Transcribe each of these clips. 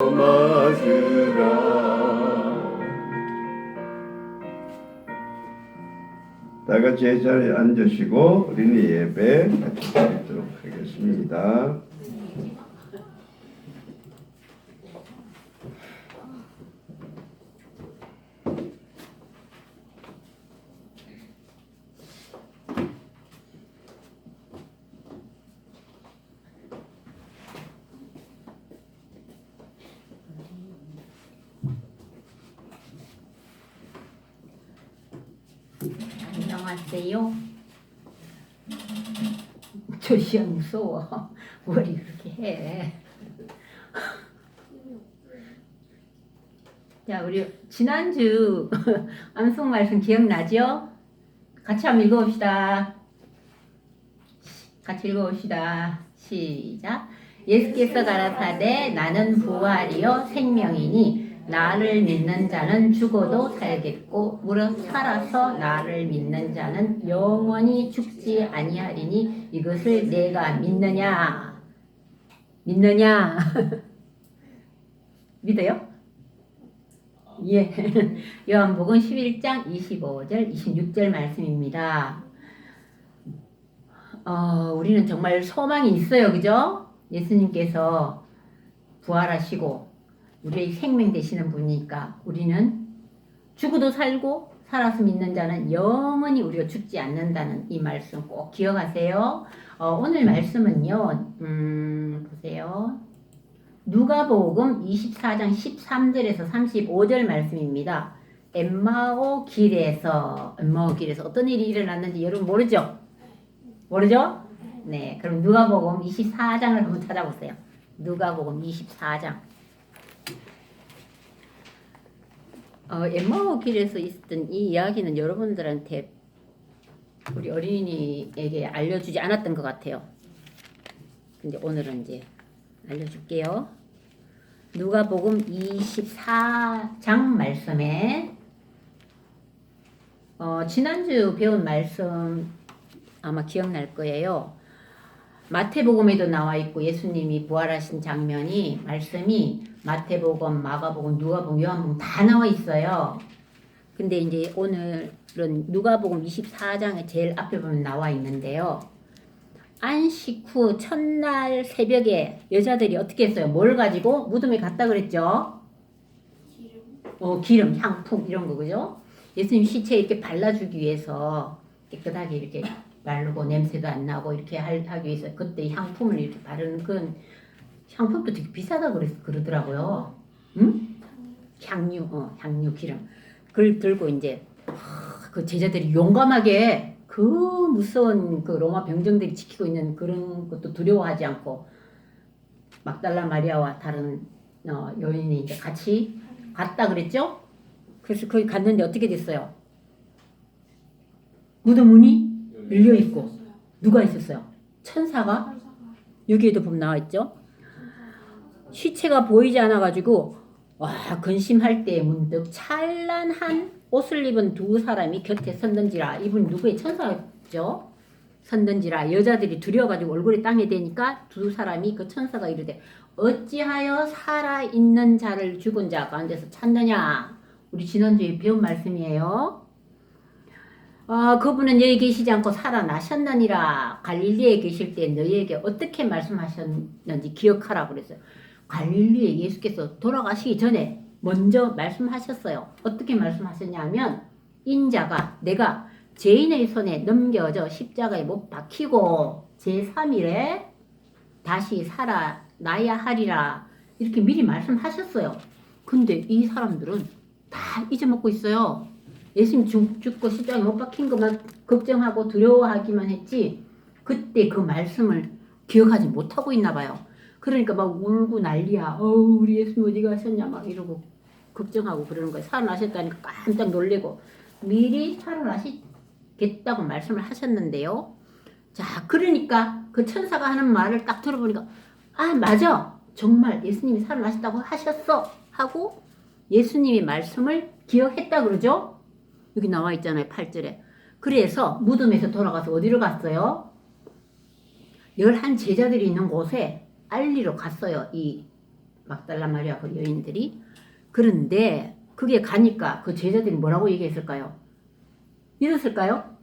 맞으라. 다 같이 제자리에 앉으시고 어린이 예배 같이 드리도록 하겠습니다. 안녕하세요. 저 시험 무서워. 머리 그렇게 해. 자, 우리 지난주 암송 말씀 기억나죠? 같이 한번 읽어봅시다. 같이 읽어봅시다. 시작. 예수께서 가라사대 나는 부활이요 생명이니 나를 믿는 자는 죽어도 살겠고 무릇 살아서 나를 믿는 자는 영원히 죽지 아니하리니 이것을 내가 믿느냐? 믿느냐? 믿어요? 예. 요한복음 11장 25절 26절 말씀입니다. 우리는 정말 소망이 있어요. 그죠? 예수님께서 부활하시고 우리의 생명 되시는 분이니까 우리는 죽어도 살고 살아서 믿는 자는 영원히 우리가 죽지 않는다는 이 말씀 꼭 기억하세요. 오늘 말씀은요. 보세요. 누가복음 24장 13절에서 35절 말씀입니다. 엠마오 길에서 어떤 일이 일어났는지 여러분 모르죠? 모르죠? 네, 그럼 누가복음 24장을 한번 찾아보세요. 누가복음 24장. 엠마오 길에서 있었던 이 이야기는 여러분들한테 우리 어린이에게 알려주지 않았던 것 같아요. 근데 오늘은 이제 알려줄게요. 누가복음 24장 말씀에 지난주 배운 말씀 아마 기억날 거예요. 마태복음에도 나와 있고 예수님이 부활하신 장면이 말씀이 마태복음, 마가복음, 누가복음, 요한복음 다 나와 있어요. 근데 이제 오늘은 누가복음 24장에 제일 앞에 보면 나와 있는데요. 안식 후 첫날 새벽에 여자들이 어떻게 했어요? 뭘 가지고 무덤에 갔다 그랬죠? 기름, 향품 이런 거 그죠? 예수님 시체 이렇게 발라주기 위해서 깨끗하게 이렇게 바르고 냄새도 안 나고 이렇게 하기 위해서 그때 향품을 이렇게 바르는 그 향품도 되게 비싸다 그러더라고요. 응? 향유 기름. 그걸 들고 이제 그 제자들이 용감하게 그 무서운 그 로마 병정들이 지키고 있는 그런 것도 두려워하지 않고 막달라 마리아와 다른 여인이 이제 같이 갔다 그랬죠? 그래서 거기 갔는데 어떻게 됐어요? 무덤 문이 열려 있고 누가 있었어요? 천사가 여기에도 보면 나와 있죠. 시체가 보이지 않아 가지고 와 근심할 때 문득 찬란한 옷을 입은 두 사람이 곁에 섰는지라. 이분 누구의 천사죠? 섰는지라. 여자들이 두려워가지고 얼굴이 땅에 대니까 두 사람이 그 천사가 이르되 어찌하여 살아있는 자를 죽은 자 가운데서 찾느냐. 우리 지난주에 배운 말씀이에요. 그분은 여기 계시지 않고 살아나셨느니라. 갈릴리에 계실 때 너희에게 어떻게 말씀하셨는지 기억하라 그랬어요. 갈릴리에 예수께서 돌아가시기 전에 먼저 말씀하셨어요. 어떻게 말씀하셨냐면 인자가 내가 죄인의 손에 넘겨져 십자가에 못 박히고 제3일에 다시 살아나야 하리라. 이렇게 미리 말씀하셨어요. 근데 이 사람들은 다 잊어먹고 있어요. 예수님 죽고 십자가에 못 박힌 것만 걱정하고 두려워하기만 했지 그때 그 말씀을 기억하지 못하고 있나 봐요. 그러니까 막 울고 난리야. 우리 예수님 어디 가셨냐 막 이러고 걱정하고 그러는 거예요. 살아나셨다니까 깜짝 놀래고 미리 살아나시겠다고 말씀을 하셨는데요. 자, 그러니까 그 천사가 하는 말을 딱 들어보니까 맞아. 정말 예수님이 살아나셨다고 하셨어. 하고 예수님의 말씀을 기억했다 그러죠. 여기 나와 있잖아요. 8절에. 그래서 무덤에서 돌아가서 어디로 갔어요? 11 제자들이 있는 곳에 알리러 갔어요. 이 막달라 마리아 그 여인들이. 그런데 그게 가니까 그 제자들이 뭐라고 얘기했을까요? 믿었을까요?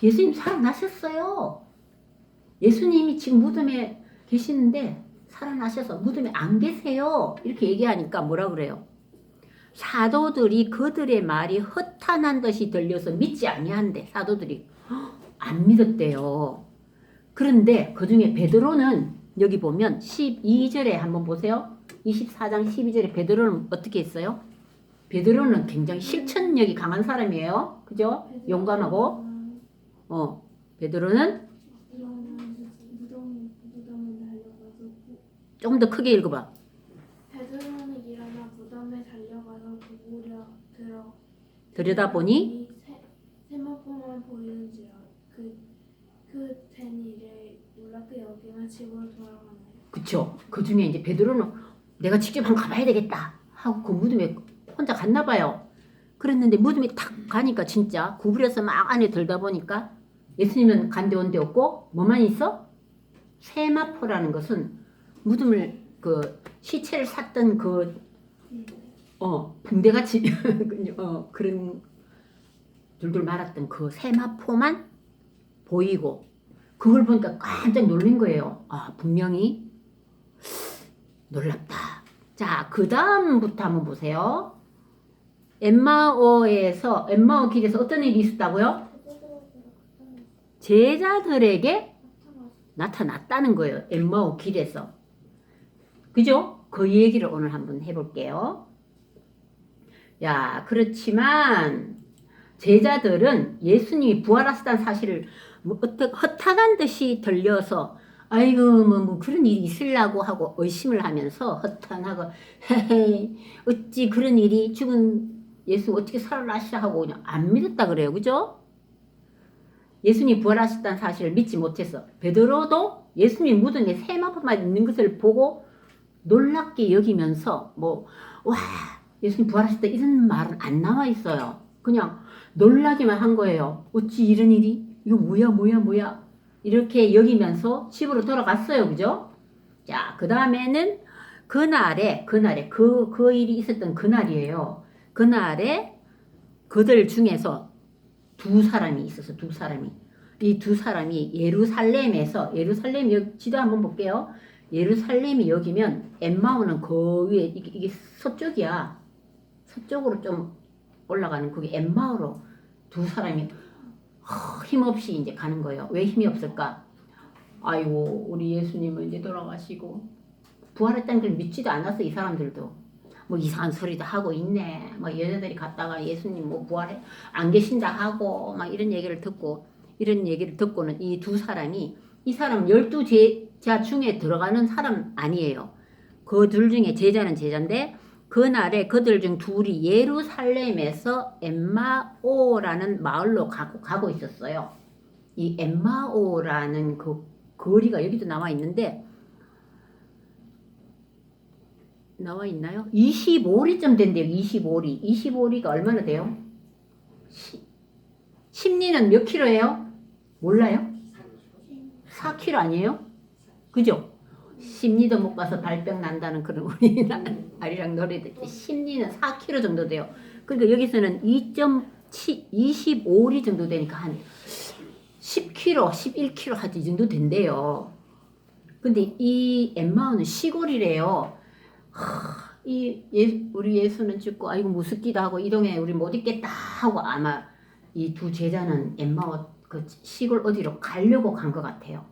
예수님 살아나셨어요. 예수님이 지금 무덤에 계시는데 살아나셔서 무덤에 안 계세요. 이렇게 얘기하니까 뭐라 그래요? 사도들이 그들의 말이 허탄한 듯이 들려서 믿지 아니한대. 사도들이 안 믿었대요. 그런데 그 중에 베드로는 여기 보면 12절에 한번 보세요. 24장 12절에 베드로는 어떻게 했어요? 베드로는 굉장히 실천력이 강한 사람이에요. 그죠? 용감하고. 베드로는 조금 더 크게 읽어봐. 베드로는 일어나 무덤에 달려가서 구부려 들여다보니 세마포만 보이는지라 된 일에 놀랍게 여기며 집으로 돌아가나요. 그쵸. 그 중에 이제 베드로는 내가 직접 한번 가봐야 되겠다 하고 그 무덤에 혼자 갔나 봐요. 그랬는데 무덤에 탁 가니까 진짜 구부려서 막 안에 들다 보니까 예수님은 간데 온데 없고 뭐만 있어? 세마포라는 것은 무덤을 그 시체를 샀던 그 붕대같이 그런 둘둘 말았던 그 세마포만 보이고 그걸 보니까 깜짝 놀란 거예요. 아, 분명히 놀랍다. 자, 그 다음부터 한번 보세요. 엠마오 길에서 어떤 일이 있었다고요? 제자들에게 나타났다는 거예요. 엠마오 길에서. 그죠? 그 얘기를 오늘 한번 해볼게요. 야, 그렇지만 제자들은 예수님이 부활하셨다는 사실을 허탄한 듯이 들려서 아이고 뭐 그런 일이 있으려고 하고 의심을 하면서 허탄하고 헤헤 어찌 그런 일이 죽은 예수 어떻게 살아나시라 하고 그냥 안 믿었다 그래요. 그죠? 예수님이 부활하셨다는 사실을 믿지 못해서 베드로도 예수님 무덤에 세마포만 있는 것을 보고 놀랍게 여기면서 와 예수님 부활하셨다 이런 말은 안 나와 있어요. 그냥 놀라기만 한 거예요. 어찌 이런 일이? 이거 뭐야 이렇게 여기면서 집으로 돌아갔어요. 그죠? 자, 그 다음에는 그날에 그 일이 있었던 그날이에요. 그날에 그들 중에서 두 사람이 있어서 이 두 사람이 예루살렘 여기 지도 한번 볼게요. 예루살렘이 여기면 엠마오는 그 위에 이게 서쪽이야. 서쪽으로 좀 올라가는 그게 엠마오로 두 사람이 힘없이 이제 가는 거예요. 왜 힘이 없을까? 아이고 우리 예수님은 이제 돌아가시고 부활했다는 걸 믿지도 않았어. 이 사람들도 뭐 이상한 소리도 하고 있네. 뭐 여자들이 갔다가 예수님 뭐 부활해 안 계신다 하고 막 이런 얘기를 듣고는 이 두 사람이 이 사람 12제자 중에 들어가는 사람 아니에요. 그 둘 중에 제자는 제자인데 그날에 그들 중 둘이 예루살렘에서 엠마오라는 마을로 가고 있었어요. 이 엠마오라는 그 거리가 여기도 나와 있는데 나와 있나요? 25리쯤 된대요. 25리가 얼마나 돼요? 심리는 몇 킬로예요? 몰라요? 4킬로 아니에요? 그죠? 심리도 못 가서 발병 난다는 그런 우리 아리랑 노래 듣지. 심리는 4kg 정도 돼요. 그러니까 여기서는 25리 정도 되니까 한 10kg, 11kg 하지 이 정도 된대요. 근데 이 엠마오는 시골이래요. 우리 예수는 죽고 아이고 무섭기도 하고 이 동네 우리 못 있겠다 하고 아마 이 두 제자는 엠마오 그 시골 어디로 가려고 간 것 같아요.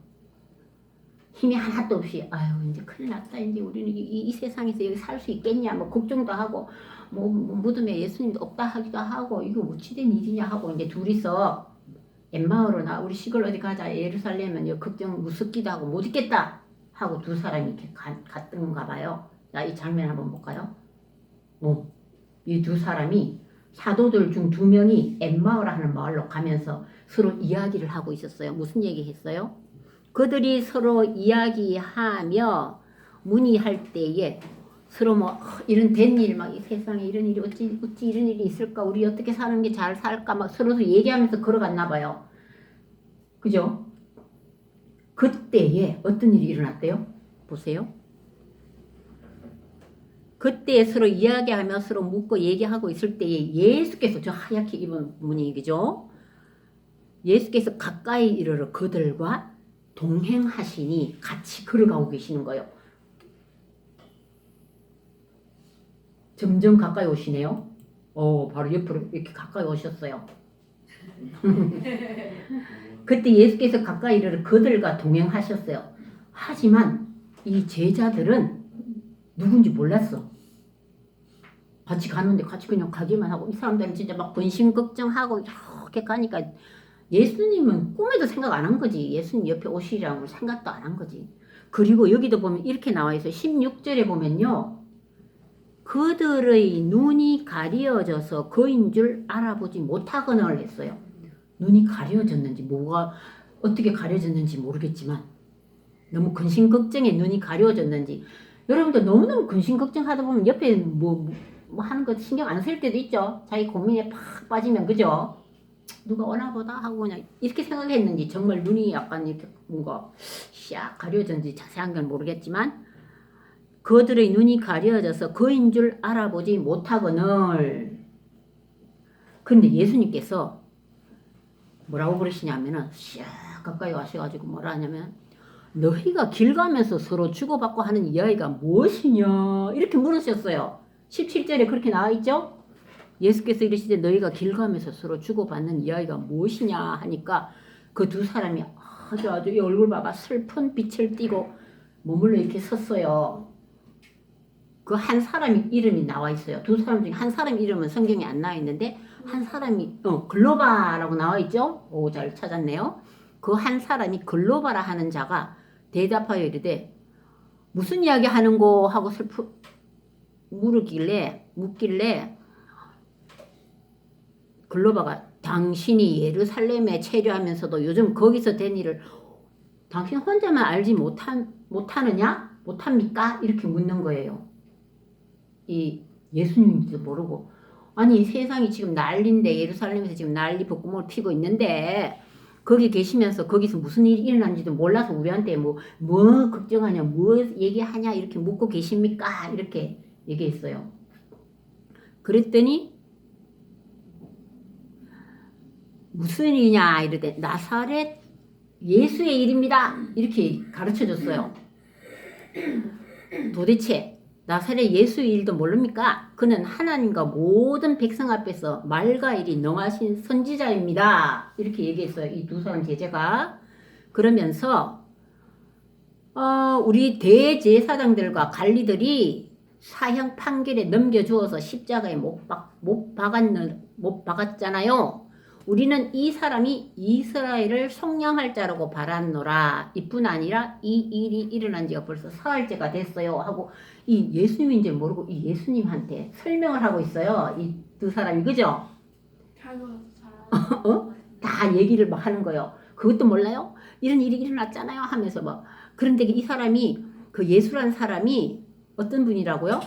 힘이 하나도 없이 아유 이제 큰일 났다 이제 우리는 이 세상에서 여기 살 수 있겠냐 뭐 걱정도 하고 뭐 무덤에 예수님도 없다 하기도 하고 이거 어찌된 일이냐 하고 이제 둘이서 엠마오로나 우리 시골 어디 가자 예루살렘은 여기 걱정 무섭기도 하고 못 있겠다 하고 두 사람이 이렇게 갔던가 봐요. 자, 이 장면 한번 볼까요? 이 두 사람이 사도들 중 2명이 엠마오라 하는 마을로 가면서 서로 이야기를 하고 있었어요. 무슨 얘기 했어요? 그들이 서로 이야기하며 문의할 때에 서로 뭐 이런 된 일 막 이 세상에 이런 일이 어찌 이런 일이 있을까 우리 어떻게 사는 게 잘 살까 막 서로 얘기하면서 걸어갔나 봐요. 그죠? 그때에 어떤 일이 일어났대요? 보세요. 그때 서로 이야기하며 서로 묻고 얘기하고 있을 때에 예수께서 저 하얗게 입은 분이 그죠? 예수께서 가까이 이르러 그들과 동행하시니 같이 걸어가고 계시는 거예요. 점점 가까이 오시네요. 바로 옆으로 이렇게 가까이 오셨어요. 그때 예수께서 가까이 이르러 그들과 동행하셨어요. 하지만 이 제자들은 누군지 몰랐어. 같이 가는데 같이 그냥 가기만 하고 이 사람들은 진짜 막 근심 걱정하고 이렇게 가니까 예수님은 꿈에도 생각 안 한 거지. 예수님 옆에 오시리라고 생각도 안 한 거지. 그리고 여기도 보면 이렇게 나와 있어요. 16절에 보면요. 그들의 눈이 가려져서 그인 줄 알아보지 못하거늘 했어요. 눈이 가려졌는지 뭐가 어떻게 가려졌는지 모르겠지만 너무 근심 걱정에 눈이 가려졌는지 여러분도 너무너무 근심 걱정하다 보면 옆에 뭐 하는 거 신경 안 쓸 때도 있죠. 자기 고민에 팍 빠지면 그죠? 누가 오나 보다 하고 그냥 이렇게 생각했는지 정말 눈이 약간 이렇게 뭔가 샥 가려졌는지 자세한 건 모르겠지만 그들의 눈이 가려져서 그인 줄 알아보지 못하거늘. 근데 예수님께서 뭐라고 그러시냐면은 샥 가까이 와셔가지고 뭐라 하냐면 너희가 길 가면서 서로 주고받고 하는 이야기가 무엇이냐 이렇게 물으셨어요. 17절에 그렇게 나와 있죠? 예수께서 이르시되 너희가 길 가면서 서로 주고받는 이야기가 무엇이냐 하니까 그 두 사람이 아주 이 얼굴 봐봐 슬픈 빛을 띠고 머물러 이렇게 섰어요. 그 한 사람이 이름이 나와 있어요. 두 사람 중에 한 사람 이름은 성경에 안 나와 있는데 한 사람이 글로바라고 나와 있죠? 오, 잘 찾았네요. 그 한 사람이 글로바라 하는 자가 대답하여 이르되 무슨 이야기 하는고 하고 묻길래 글로바가 당신이 예루살렘에 체류하면서도 요즘 거기서 된 일을 당신 혼자만 알지 못하느냐? 못합니까? 이렇게 묻는 거예요. 이 예수님인지도 모르고 아니 이 세상이 지금 난리인데 예루살렘에서 지금 난리 북구멍을 피고 있는데 거기 계시면서 거기서 무슨 일이 일어난지도 몰라서 우리한테 뭐 걱정하냐 뭐 얘기하냐 이렇게 묻고 계십니까? 이렇게 얘기했어요. 그랬더니 무슨 일이냐 이러대 나사렛 예수의 일입니다. 이렇게 가르쳐줬어요. 도대체 나사렛 예수의 일도 모릅니까? 그는 하나님과 모든 백성 앞에서 말과 일이 능하신 선지자입니다. 이렇게 얘기했어요. 이 두 사람 제자가. 그러면서 우리 대제사장들과 관리들이 사형 판결에 넘겨주어서 십자가에 못 박았잖아요. 우리는 이 사람이 이스라엘을 속량할 자라고 바랐노라. 이뿐 아니라 이 일이 일어난 지가 벌써 사흘째가 됐어요. 하고 이 예수님인지 모르고 이 예수님한테 설명을 하고 있어요. 이 두 사람이 그죠? 다 얘기를 막 하는 거예요. 그것도 몰라요? 이런 일이 일어났잖아요. 하면서 막 그런데 이 사람이 그 예수란 사람이 어떤 분이라고요?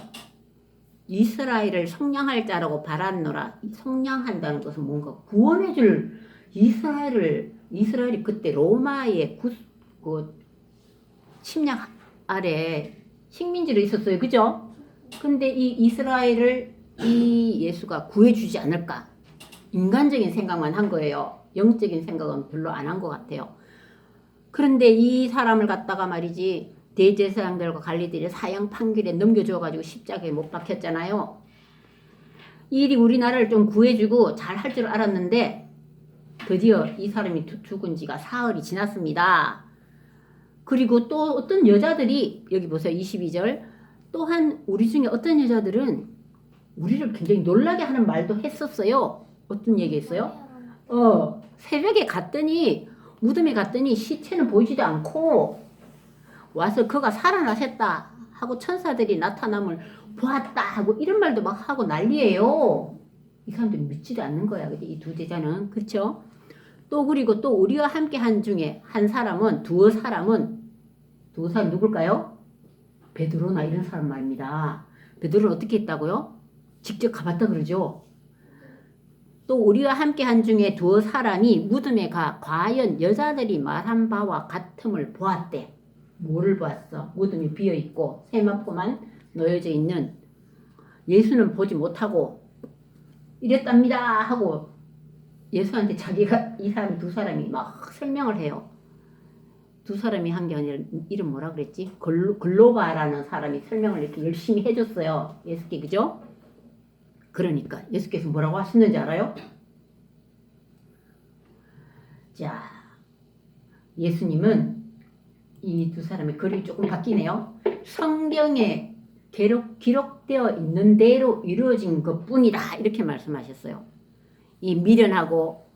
이스라엘을 속량할 자라고 바랐노라. 속량한다는 것은 뭔가 구원해줄 이스라엘이 그때 로마의 침략 아래 식민지로 있었어요. 그죠? 근데 이 이스라엘을 이 예수가 구해주지 않을까? 인간적인 생각만 한 거예요. 영적인 생각은 별로 안 한 것 같아요. 그런데 이 사람을 갖다가 말이지 대제사장들과 관리들이 사형 판결에 넘겨줘가지고 십자가에 못 박혔잖아요. 이 일이 우리나라를 좀 구해주고 잘 할 줄 알았는데 드디어 이 사람이 죽은 지가 사흘이 지났습니다. 그리고 또 어떤 여자들이 여기 보세요. 22절 또한 우리 중에 어떤 여자들은 우리를 굉장히 놀라게 하는 말도 했었어요. 어떤 얘기했어요? 새벽에 갔더니 무덤에 갔더니 시체는 보이지도 않고 와서 그가 살아나셨다 하고 천사들이 나타남을 보았다 하고 이런 말도 막 하고 난리예요. 이 사람들이 믿지도 않는 거야. 이 두 제자는. 그렇죠? 또 그리고 또 우리와 함께 한 중에 한 사람은 두 사람 누굴까요? 베드로나 이런 사람 말입니다. 베드로는 어떻게 했다고요? 직접 가봤다 그러죠. 또 우리와 함께 한 중에 두 사람이 무덤에 가 과연 여자들이 말한 바와 같음을 보았대. 뭐를 보았어? 무덤이 비어있고 세마포만 놓여져 있는 예수는 보지 못하고 이랬답니다 하고 예수한테 자기가 이 사람 두 사람이 막 설명을 해요. 두 사람이 한 게 아니라 이름 뭐라 그랬지? 글로바라는 사람이 설명을 이렇게 열심히 해줬어요. 예수께 그죠? 그러니까 예수께서 뭐라고 하셨는지 알아요? 자, 예수님은 이 두 사람의 글이 조금 바뀌네요. 성경에 기록되어 있는 대로 이루어진 것뿐이다 이렇게 말씀하셨어요. 이 미련하고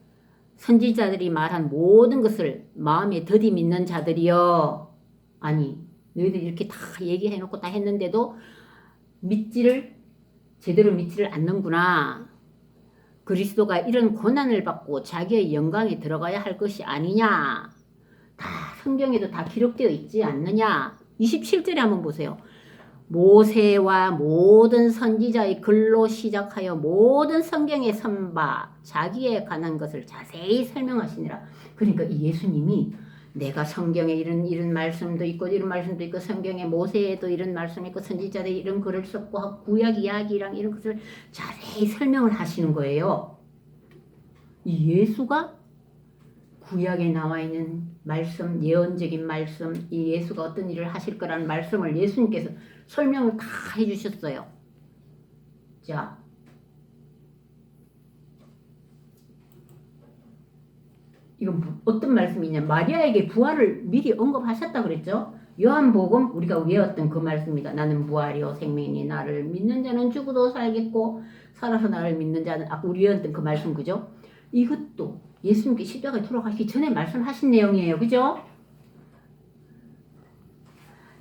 선지자들이 말한 모든 것을 마음에 더디 믿는 자들이여. 아니 너희들 이렇게 다 얘기해놓고 다 했는데도 제대로 믿지를 않는구나. 그리스도가 이런 고난을 받고 자기의 영광에 들어가야 할 것이 아니냐. 다 성경에도 다 기록되어 있지 않느냐. 27절에 한번 보세요. 모세와 모든 선지자의 글로 시작하여 모든 성경에 선바 자기에 관한 것을 자세히 설명하시니라. 그러니까 이 예수님이 내가 성경에 이런 말씀도 있고 이런 말씀도 있고 성경에 모세에도 이런 말씀이 있고 선지자들이 이런 글을 썼고 구약 이야기랑 이런 것을 자세히 설명을 하시는 거예요. 이 예수가 구약에 나와 있는 말씀, 예언적인 말씀, 이 예수가 어떤 일을 하실 거라는 말씀을 예수님께서 설명을 다 해주셨어요. 자, 이건 어떤 말씀이냐? 마리아에게 부활을 미리 언급하셨다 그랬죠? 요한복음 우리가 외웠던 그 말씀입니다. 나는 부활이요 생명이니 나를 믿는 자는 죽어도 살겠고 살아서 나를 믿는 자는 아까 우리 외웠던 그 말씀 그죠? 이것도 예수님께 십자가에 돌아가시기 전에 말씀하신 내용이에요. 그죠?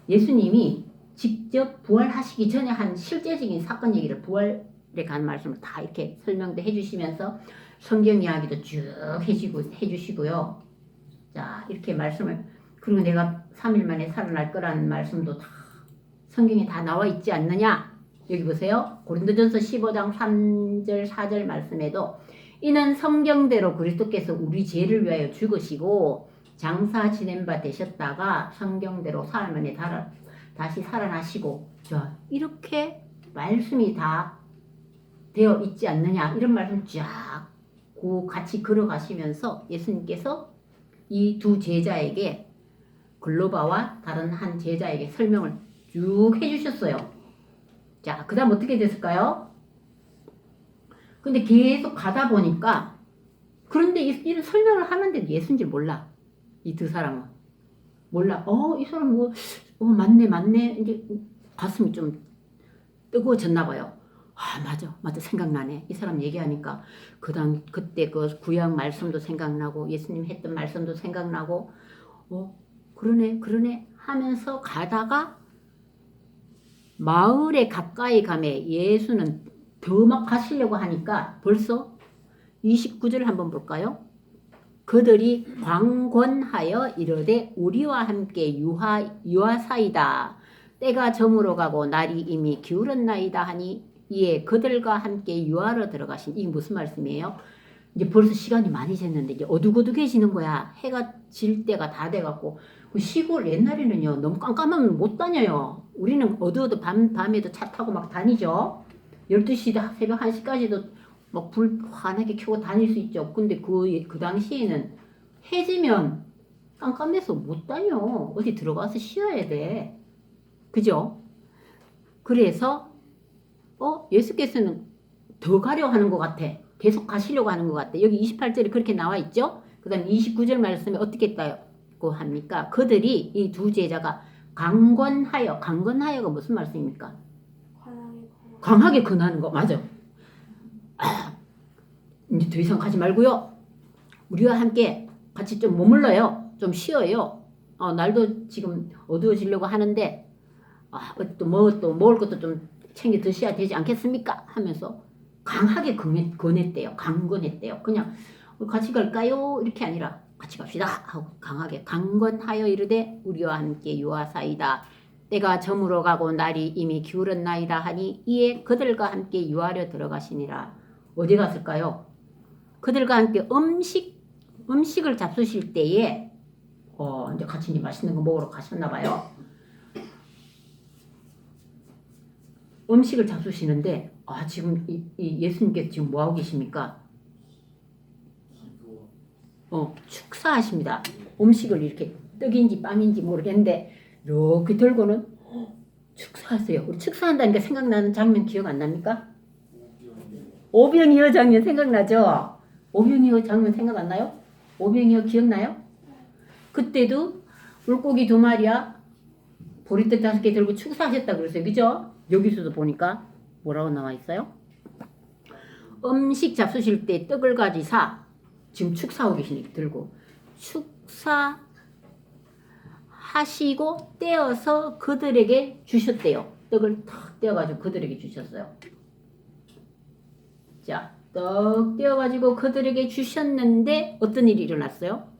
예수님이 직접 부활하시기 전에 한 실제적인 사건 얘기를 부활에 관한 말씀을 다 이렇게 설명도 해주시면서 성경 이야기도 쭉 해주시고요. 자, 이렇게 말씀을 그리고 내가 3일 만에 살아날 거라는 말씀도 다 성경에 다 나와 있지 않느냐? 여기 보세요. 고린도전서 15장 3절 4절 말씀에도 이는 성경대로 그리스도께서 우리 죄를 위하여 죽으시고 장사 지낸 바 되셨다가 성경대로 사흘 만에 다시 살아나시고 자 이렇게 말씀이 다 되어 있지 않느냐 이런 말씀 쫙 같이 걸어가시면서 예수님께서 이 두 제자에게 글로바와 다른 한 제자에게 설명을 쭉 해주셨어요. 자, 그 다음 어떻게 됐을까요? 근데 계속 가다 보니까 그런데 이런 설명을 하는데도 예수인 줄 몰라. 이 두 사람은. 몰라. 이 사람 맞네. 이제 가슴이 좀 뜨거워졌나 봐요. 맞아. 생각나네. 이 사람 얘기하니까 그때 그 구약 말씀도 생각나고 예수님 했던 말씀도 생각나고 그러네 하면서 가다가 마을에 가까이 가매 예수는 더 막 가시려고 하니까 벌써 29절 한번 볼까요? 그들이 광권하여 이르되 우리와 함께 유하사이다. 때가 저물어 가고 날이 이미 기울었나이다 하니 이에 그들과 함께 유하로 들어가신 이게 무슨 말씀이에요? 이제 벌써 시간이 많이 졌는데 이제 어둑어둑해지는 거야. 해가 질 때가 다 돼갖고 그 시골 옛날에는요 너무 깜깜하면 못 다녀요. 우리는 어두워도 밤에도 차 타고 막 다니죠. 12시 새벽 1시까지도 막 불 환하게 켜고 다닐 수 있죠. 근데 그 당시에는 해지면 깜깜해서 못 다녀. 어디 들어가서 쉬어야 돼. 그죠? 그래서 예수께서는 더 가려 하는 것 같아. 계속 가시려고 하는 것 같아. 여기 28절에 그렇게 나와 있죠? 그 다음 29절 말씀에 어떻게 했다고 합니까? 그들이 이 두 제자가 강권하여가 무슨 말씀입니까? 강하게 권하는 거 맞아. 이제 더 이상 가지 말고요. 우리와 함께 같이 좀 머물러요. 좀 쉬어요. 날도 지금 어두워지려고 하는데 또 먹을 것도 좀 챙겨 드셔야 되지 않겠습니까? 하면서 강하게 권했대요. 강권했대요. 그냥 같이 갈까요? 이렇게 아니라 같이 갑시다 하고 강하게 강권하여 이르되 우리와 함께 유하사이다. 때가 저물어 가고 날이 이미 기울었나이다 하니 이에 그들과 함께 유하려 들어가시니라. 어디 갔을까요? 그들과 함께 음식을 잡수실 때에 이제 같이 이제 맛있는 거 먹으러 가셨나 봐요. 음식을 잡수시는데 지금 이 예수님께서 지금 뭐 하고 계십니까? 축사하십니다. 음식을 이렇게 떡인지 빵인지 모르겠는데 이렇게 들고는 축사하세요. 우리 축사한다니까 생각나는 장면 기억 안 납니까? 오병이어 장면 생각나죠? 오병이어 장면 생각 안 나요? 오병이어 기억나요? 그때도 물고기 2마리야 보리떡 5개 들고 축사하셨다 그랬어요. 그죠? 여기서도 보니까 뭐라고 나와 있어요? 음식 잡수실 때 떡을 가지사 지금 축사하고 계시니까 들고 축사하시고 떼어서 그들에게 주셨대요. 떡을 탁 떼어가지고 그들에게 주셨어요. 자, 떡 떼어가지고 그들에게 주셨는데 어떤 일이 일어났어요?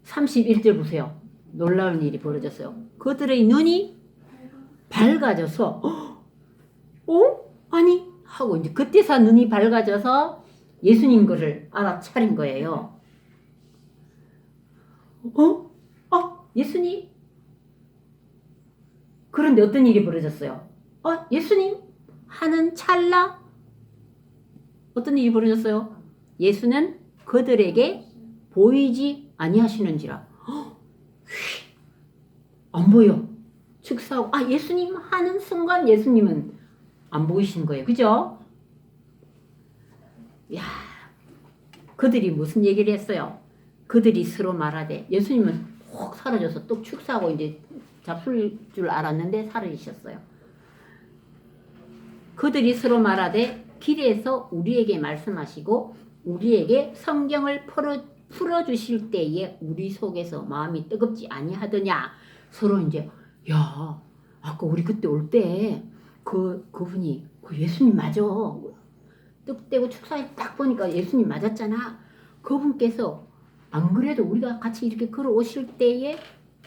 31절 보세요. 놀라운 일이 벌어졌어요. 그들의 눈이 밝아져서 아니 하고 이제 그때서 눈이 밝아져서 예수님 것을 알아차린 거예요. 예수님? 그런데 어떤 일이 벌어졌어요? 예수님? 하는 찰나 어떤 일이 벌어졌어요? 예수는 그들에게 보이지 아니하시는지라. 안 보여. 축사하고 예수님 하는 순간 예수님은 안 보이신 거예요. 그죠? 야, 그들이 무슨 얘기를 했어요? 그들이 서로 말하되 예수님은 혹 사라져서 또 축사하고 이제 잡술 줄 알았는데 사라지셨어요. 그들이 서로 말하되 길에서 우리에게 말씀하시고 우리에게 성경을 풀어주실 때에 우리 속에서 마음이 뜨겁지 아니하더냐. 서로 이제 야 아까 우리 그때 올 때 그분이 예수님 맞아. 떡 떼고 축사에 딱 보니까 예수님 맞았잖아. 그분께서 안 그래도 우리가 같이 이렇게 걸어오실 때에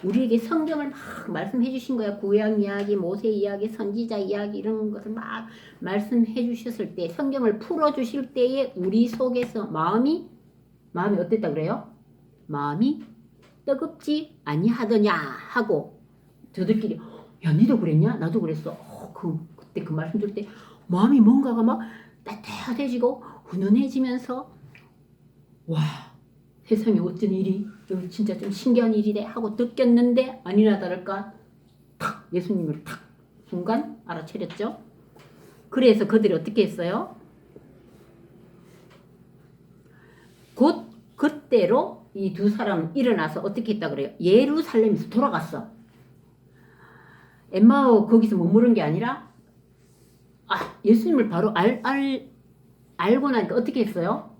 우리에게 성경을 막 말씀해 주신 거야. 구약 이야기, 모세 이야기, 선지자 이야기 이런 것을 막 말씀해 주셨을 때 성경을 풀어 주실 때에 우리 속에서 마음이 어땠다 그래요? 마음이 뜨겁지 아니하더냐 하고 저들끼리 야 니도 그랬냐? 나도 그랬어. 그때 그 말씀 줄 때 마음이 뭔가가 막 따뜻해지고 훈훈해지면서 와 세상에 어쩐 일이 이거 진짜 좀 신기한 일이래 하고 느꼈는데 아니나 다를까 탁 예수님을 탁 순간 알아차렸죠. 그래서 그들이 어떻게 했어요? 곧 그때로 이 두 사람 일어나서 어떻게 했다 그래요? 예루살렘에서 돌아갔어. 엠마오 거기서 머무른 게 아니라 예수님을 바로 알고 나니까 어떻게 했어요?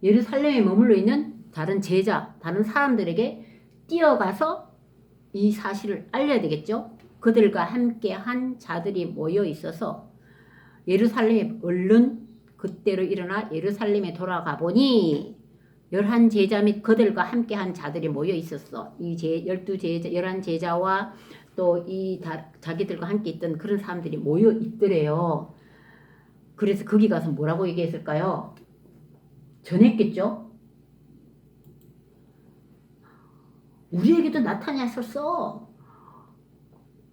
예루살렘에 머물러 있는 다른 제자, 다른 사람들에게 뛰어가서 이 사실을 알려야 되겠죠? 그들과 함께 한 자들이 모여 있어서 예루살렘에 얼른 그때로 일어나 예루살렘에 돌아가 보니 11제자 및 그들과 함께 한 자들이 모여 있었어. 이 11제자와 또 자기들과 함께 있던 그런 사람들이 모여 있더래요. 그래서 거기 가서 뭐라고 얘기했을까요? 전했겠죠? 우리에게도 나타나셨어.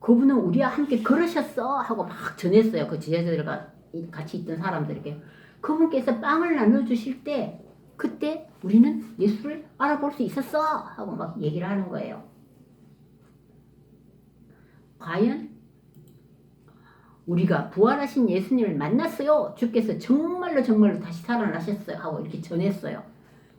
그분은 우리와 함께 걸으셨어. 하고 막 전했어요. 그 제자들과 같이 있던 사람들에게. 그분께서 빵을 나눠주실 때 그때 우리는 예수를 알아볼 수 있었어. 하고 막 얘기를 하는 거예요. 과연 우리가 부활하신 예수님을 만났어요. 주께서 정말로 다시 살아나셨어요. 하고 이렇게 전했어요.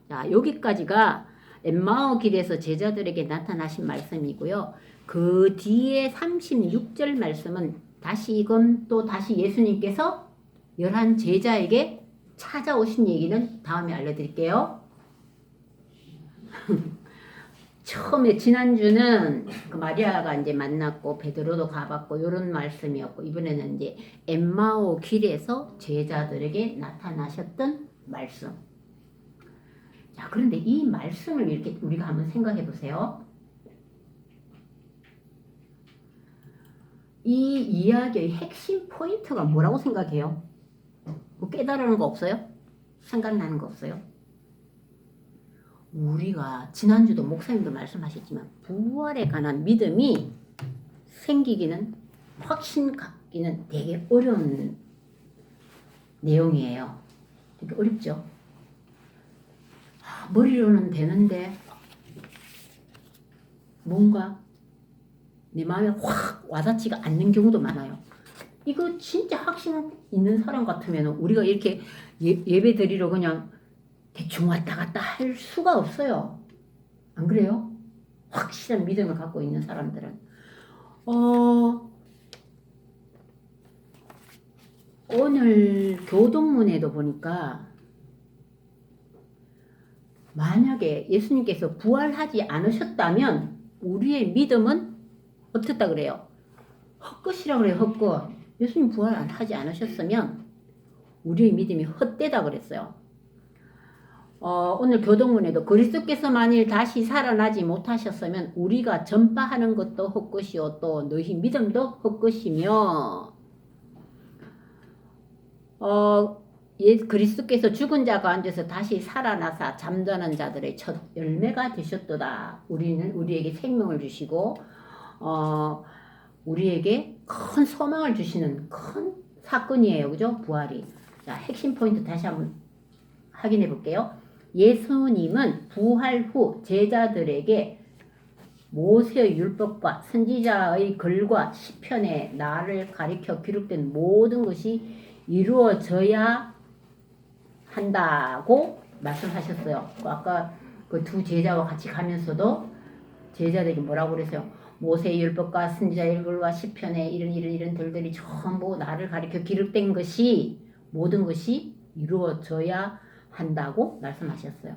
자, 여기까지가 엠마오 길에서 제자들에게 나타나신 말씀이고요. 그 뒤에 36절 말씀은 다시금 또 다시 예수님께서 11제자에게 찾아오신 얘기는 다음에 알려드릴게요. 처음에 지난주는 그 마리아가 이제 만났고 베드로도 가봤고 이런 말씀이었고 이번에는 이제 엠마오 길에서 제자들에게 나타나셨던 말씀. 자, 그런데 이 말씀을 이렇게 우리가 한번 생각해 보세요. 이 이야기의 핵심 포인트가 뭐라고 생각해요? 뭐 깨달은 거 없어요? 생각나는 거 없어요? 우리가 지난주도 목사님도 말씀하셨지만 부활에 관한 믿음이 생기기는 읽기는 되게 어려운 내용이에요. 되게 어렵죠. 머리로는 되는데 뭔가 내 마음에 확 와닿지가 않는 경우도 많아요. 이거 진짜 확신 있는 사람 같으면 우리가 이렇게 예배 드리러 그냥 대충 왔다 갔다 할 수가 없어요. 안 그래요? 확실한 믿음을 갖고 있는 사람들은 오늘 교동문에도 보니까 만약에 예수님께서 부활하지 않으셨다면 우리의 믿음은 어떻다 그래요? 헛것이라 그래요. 헛것. 예수님 부활하지 않으셨으면 우리의 믿음이 헛되다 그랬어요. 오늘 교동문에도 그리스도께서 만일 다시 살아나지 못하셨으면 우리가 전파하는 것도 헛것이요 또 너희 믿음도 헛것이며 그리스도께서 죽은 자 가운데서 다시 살아나사 잠자는 자들의 첫 열매가 되셨도다. 우리에게 생명을 주시고 우리에게 큰 소망을 주시는 큰 사건이에요. 그죠? 부활이. 자, 핵심 포인트 다시 한번 확인해 볼게요. 예수님은 부활 후 제자들에게 모세의 율법과 선지자의 글과 시편에 나를 가리켜 기록된 모든 것이 이루어져야 한다고 말씀하셨어요. 아까 그 두 제자와 같이 가면서도 제자들에게 뭐라고 그랬어요? 모세의 율법과 선지자의 글과 시편에 이런 들들이 전부 나를 가리켜 기록된 것이 모든 것이 이루어져야 한다고 말씀하셨어요.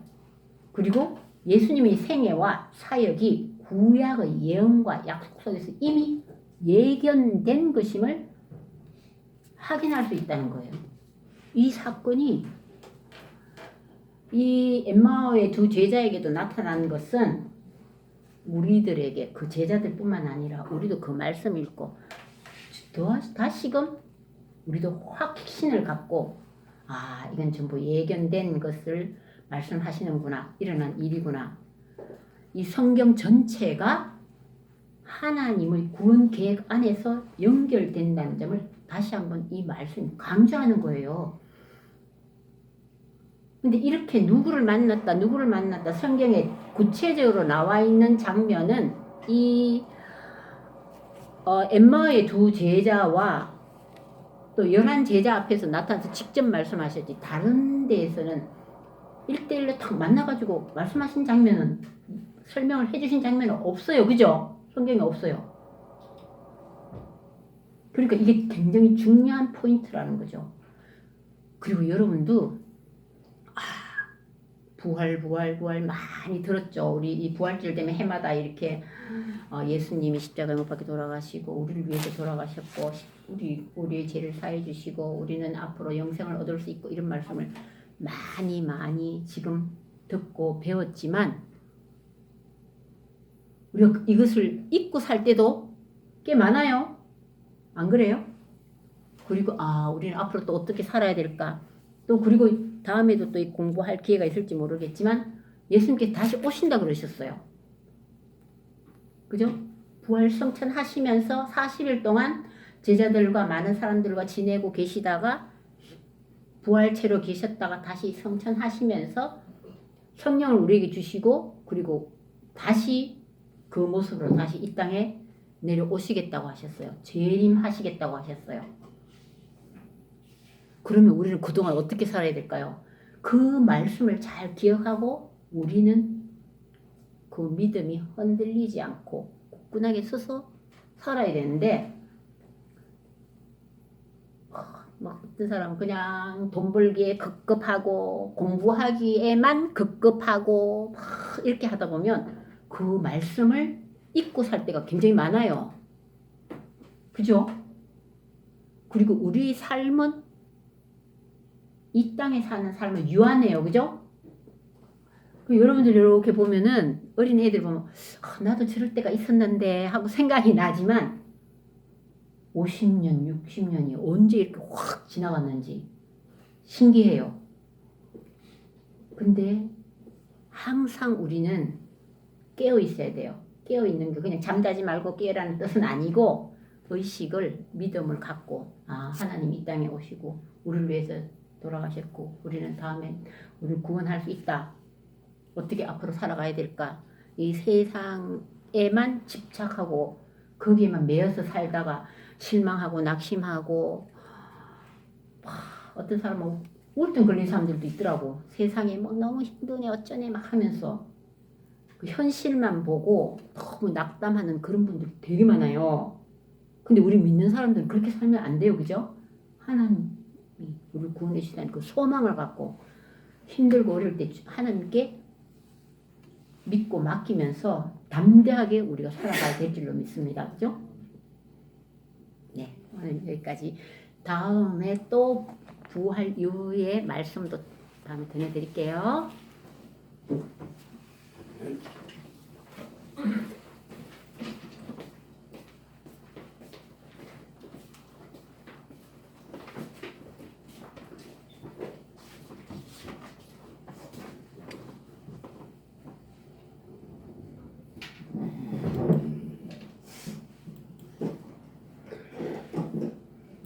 그리고 예수님의 생애와 사역이 구약의 예언과 약속 속에서 이미 예견된 것임을 확인할 수 있다는 거예요. 이 사건이 이 엠마오의 두 제자에게도 나타난 것은 우리들에게 그 제자들뿐만 아니라 우리도 그 말씀 읽고 다시금 우리도 확신을 갖고 이건 전부 예견된 것을 말씀하시는구나. 일어난 일이구나. 이 성경 전체가 하나님의 구원 계획 안에서 연결된다는 점을 다시 한번 이 말씀 강조하는 거예요. 근데 이렇게 누구를 만났다 성경에 구체적으로 나와 있는 장면은 이 엠마오의 두 제자와 또 11제자 앞에서 나타나서 직접 말씀하셨지 다른 데에서는 1대1로 딱 만나가지고 말씀하신 장면은 설명을 해주신 장면은 없어요. 그죠? 성경에 없어요. 그러니까 이게 굉장히 중요한 포인트라는 거죠. 그리고 여러분도 부활 많이 들었죠. 우리 이 부활절 되면 해마다 이렇게 예수님이 십자가에 못 박혀 돌아가시고 우리를 위해서 돌아가셨고 우리의 죄를 사해 주시고 우리는 앞으로 영생을 얻을 수 있고 이런 말씀을 많이 지금 듣고 배웠지만 우리가 이것을 잊고 살 때도 꽤 많아요. 안 그래요? 그리고 우리는 앞으로 또 어떻게 살아야 될까? 또 그리고 다음에도 또 공부할 기회가 있을지 모르겠지만 예수님께서 다시 오신다 그러셨어요. 그죠? 부활 성천하시면서 40일 동안 제자들과 많은 사람들과 지내고 계시다가 부활체로 계셨다가 다시 성천하시면서 성령을 우리에게 주시고 그리고 다시 그 모습으로 다시 이 땅에 내려오시겠다고 하셨어요. 재림하시겠다고 하셨어요. 그러면 우리는 그동안 어떻게 살아야 될까요? 그 말씀을 잘 기억하고 우리는 그 믿음이 흔들리지 않고 굳건하게 서서 살아야 되는데 막 어떤 사람은 그냥 돈 벌기에 급급하고 공부하기에만 급급하고 막 이렇게 하다 보면 그 말씀을 잊고 살 때가 굉장히 많아요. 그죠? 그리고 우리 삶은 이 땅에 사는 삶을 유한해요. 그죠? 여러분들 이렇게 보면은 어린 애들 보면 나도 저럴 때가 있었는데 하고 생각이 나지만 50년, 60년이 언제 이렇게 확 지나갔는지 신기해요. 근데 항상 우리는 깨어 있어야 돼요. 깨어 있는 게 그냥 잠자지 말고 깨라는 뜻은 아니고 의식을 믿음을 갖고 하나님 이 땅에 오시고 우리를 위해서 돌아가셨고 우리는 다음에 우리를 구원할 수 있다. 어떻게 앞으로 살아가야 될까? 이 세상에만 집착하고 거기에만 매여서 살다가 실망하고 낙심하고 어떤 사람은 우울증 걸린 사람들도 있더라고. 세상에 뭐 너무 힘드네 어쩌네 막 하면서 그 현실만 보고 너무 낙담하는 그런 분들이 되게 많아요. 근데 우리 믿는 사람들은 그렇게 살면 안 돼요. 그죠? 하나님이 우리를 구원해 주시다는 그 소망을 갖고 힘들고 어려울 때 하나님께 믿고 맡기면서 담대하게 우리가 살아가야 될 줄로 믿습니다. 그죠? 네, 오늘 여기까지. 다음에 또 부활 이후의 말씀도 다음에 전해드릴게요.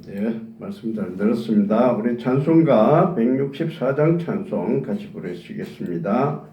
네, 말씀 잘 들었습니다. 우리 찬송가 164장 찬송 같이 부르시겠습니다.